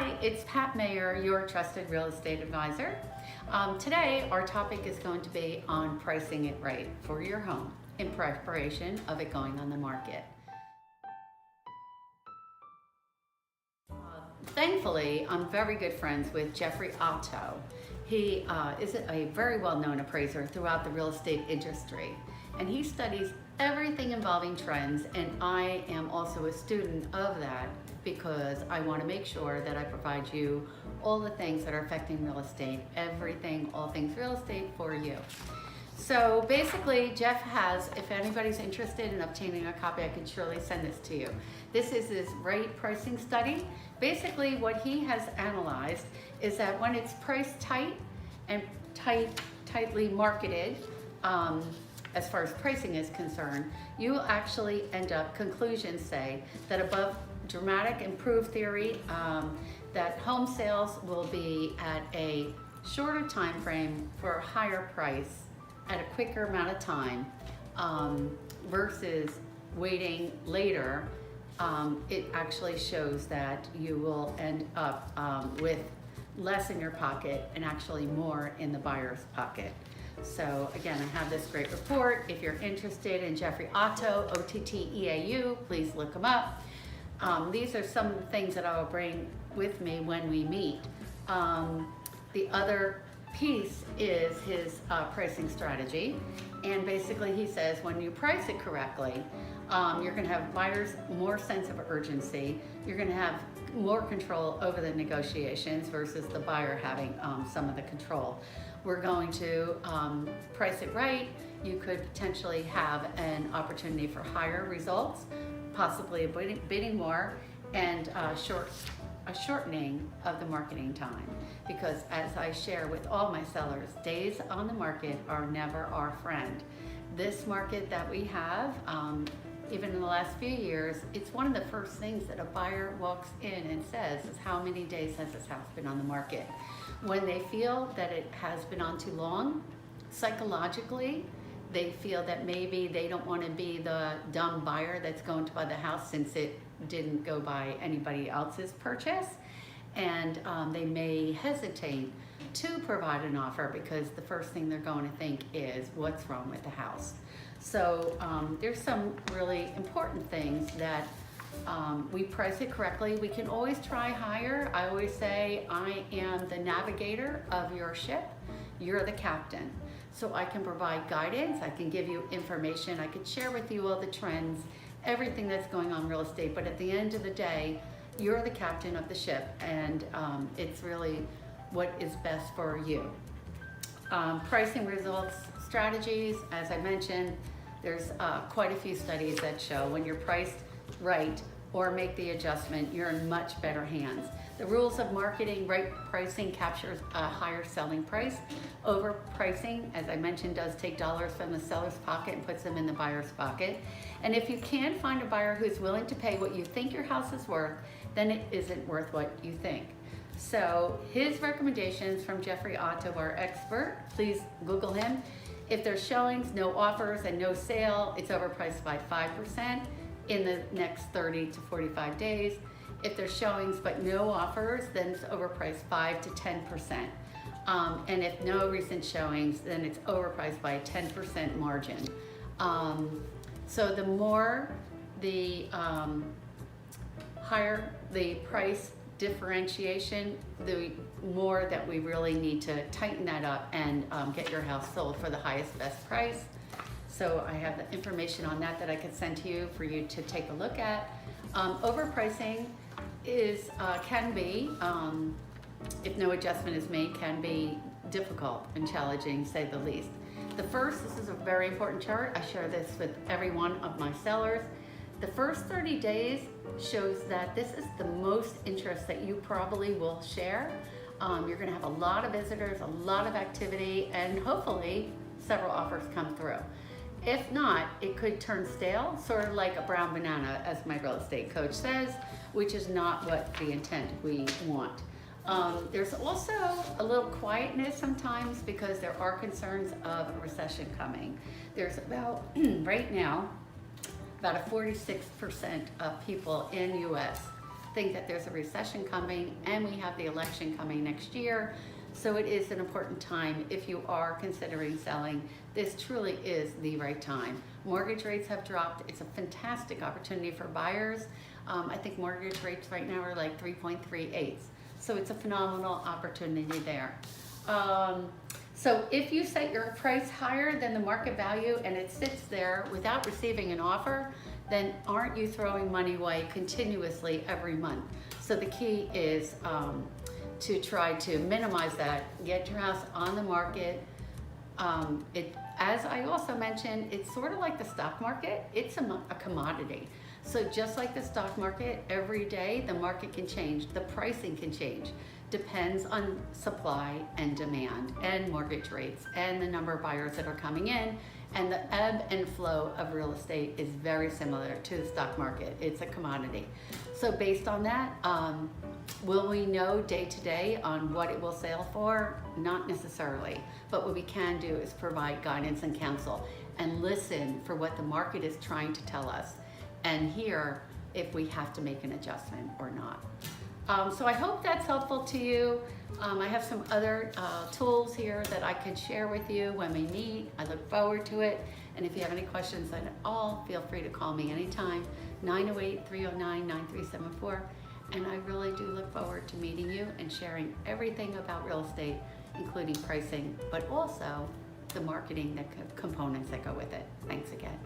Hi, it's Pat Mayer, your trusted real estate advisor. Today, our topic is going to be on pricing it right for your home in preparation of it going on the market. Thankfully, I'm very good friends with Jeffrey Otto. He is a very well-known appraiser throughout the real estate industry, and he studies everything involving trends, and I am also a student of that because I want to make sure that I provide you all the things that are affecting real estate, everything, all things real estate for you. So basically, Jeff has, if anybody's interested in obtaining a copy, I can surely send this to you. This is his rate pricing study. Basically, what he has analyzed is that when it's priced tight and tightly marketed, as far as pricing is concerned, you will actually end up, conclusions say, that above dramatic improved theory, that home sales will be at a shorter time frame for a higher price at a quicker amount of time versus waiting later. It actually shows that you will end up with less in your pocket and actually more in the buyer's pocket. So again, I have this great report. If you're interested in Jeffrey Otto, O-T-T-E-A-U, please look him up. These are some of the things that I will bring with me when we meet. The other piece is his pricing strategy. And basically he says when you price it correctly, you're gonna have buyers more sense of urgency. You're gonna have more control over the negotiations versus the buyer having some of the control. We're going to price it right. You could potentially have an opportunity for higher results, possibly bidding more, and a shortening of the marketing time. Because as I share with all my sellers, days on the market are never our friend. This market that we have, even in the last few years, it's one of the first things that a buyer walks in and says is how many days has this house been on the market? When they feel that it has been on too long, psychologically, they feel that maybe they don't want to be the dumb buyer that's going to buy the house since it didn't go by anybody else's purchase. And they may hesitate to provide an offer because the first thing they're going to think is what's wrong with the house. So there's some really important things that we price it correctly. We can always try higher. I always say I am the navigator of your ship. You're the captain. So I can provide guidance. I can give you information. I can share with you all the trends, everything that's going on in real estate. But at the end of the day, you're the captain of the ship, and it's really what is best for you. Pricing results strategies, as I mentioned, there's quite a few studies that show when you're priced right or make the adjustment, you're in much better hands. The rules of marketing, right pricing captures a higher selling price. Overpricing, as I mentioned, does take dollars from the seller's pocket and puts them in the buyer's pocket. And if you can find a buyer who's willing to pay what you think your house is worth, then it isn't worth what you think. So his recommendations from Jeffrey Otto, our expert, please Google him. If there's showings, no offers, and no sale, it's overpriced by 5% in the next 30 to 45 days. If there's showings but no offers, then it's overpriced 5 to 10%. And if no recent showings, then it's overpriced by a 10% margin. So the more the higher the price differentiation, the more that we really need to tighten that up and get your house sold for the highest, best price. So I have the information on that I could send to you for you to take a look at. Overpricing can be, if no adjustment is made, can be difficult and challenging, to say the least. This is a very important chart. I share this with every one of my sellers. The first 30 days shows that this is the most interest that you probably will share. You're gonna have a lot of visitors, a lot of activity, and hopefully several offers come through. If not, it could turn stale, sort of like a brown banana, as my real estate coach says, which is not what the intent we want. There's also a little quietness sometimes because there are concerns of a recession coming. There's about, right now, about a 46% of people in US think that there's a recession coming, and we have the election coming next year. So it is an important time if you are considering selling. This truly is the right time. Mortgage rates have dropped. It's a fantastic opportunity for buyers. I think mortgage rates right now are like 3.38. So it's a phenomenal opportunity there. So if you set your price higher than the market value and it sits there without receiving an offer, then aren't you throwing money away continuously every month? So the key is to try to minimize that, get your house on the market. As I also mentioned, it's sort of like the stock market. It's a commodity. So just like the stock market, every day the market can change, the pricing can change. Depends on supply and demand and mortgage rates and the number of buyers that are coming in, and the ebb and flow of real estate is very similar to the stock market. It's a commodity. So based on that, will we know day to day on what it will sell for? Not necessarily, but what we can do is provide guidance and counsel and listen for what the market is trying to tell us and hear if we have to make an adjustment or not. So I hope that's helpful to you. I have some other tools here that I can share with you when we meet. I look forward to it. And if you have any questions at all, feel free to call me anytime, 908-309-9374. And I really do look forward to meeting you and sharing everything about real estate, including pricing, but also the marketing components that go with it. Thanks again.